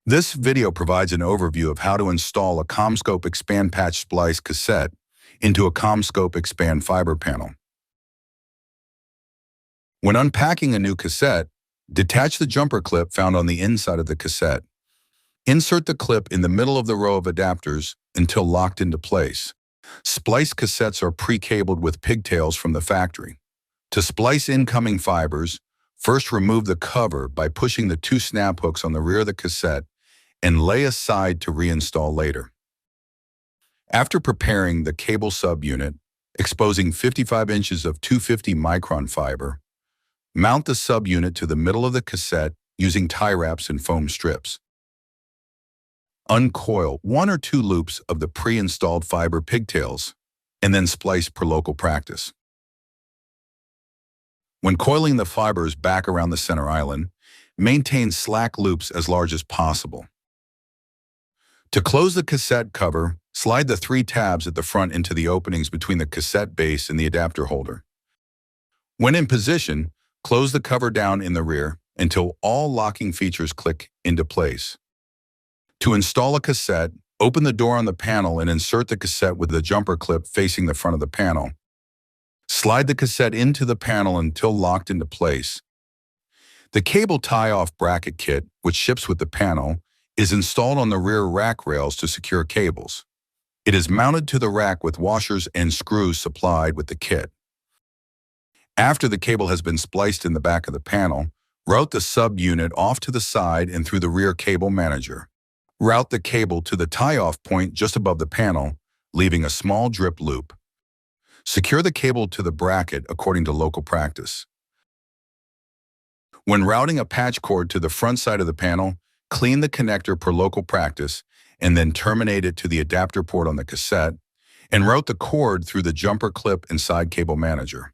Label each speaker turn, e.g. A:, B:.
A: This video provides an overview of how to install a CommScope Expand Patch-Splice cassette into a CommScope Expand fiber panel. When unpacking a new cassette, detach the jumper clip found on the inside of the cassette. Insert the clip in the middle of the row of adapters until locked into place. Splice cassettes are pre-cabled with pigtails from the factory. To splice incoming fibers, first remove the cover by pushing the two snap hooks on the rear of the cassette and lay aside to reinstall later. After preparing the cable subunit, exposing 55 inches of 250 micron fiber, mount the subunit to the middle of the cassette using tie wraps and foam strips. Uncoil 1 or 2 loops of the pre-installed fiber pigtails and then splice per local practice. When coiling the fibers back around the center island, maintain slack loops as large as possible. To close the cassette cover, slide the 3 tabs at the front into the openings between the cassette base and the adapter holder. When in position, close the cover down in the rear until all locking features click into place. To install a cassette, open the door on the panel and insert the cassette with the jumper clip facing the front of the panel. Slide the cassette into the panel until locked into place. The cable tie-off bracket kit, which ships with the panel, is installed on the rear rack rails to secure cables. It is mounted to the rack with washers and screws supplied with the kit. After the cable has been spliced in the back of the panel, route the subunit off to the side and through the rear cable manager. Route the cable to the tie-off point just above the panel, leaving a small drip loop. Secure the cable to the bracket according to local practice. When routing a patch cord to the front side of the panel, clean the connector per local practice and then terminate it to the adapter port on the cassette and route the cord through the jumper clip and side cable manager.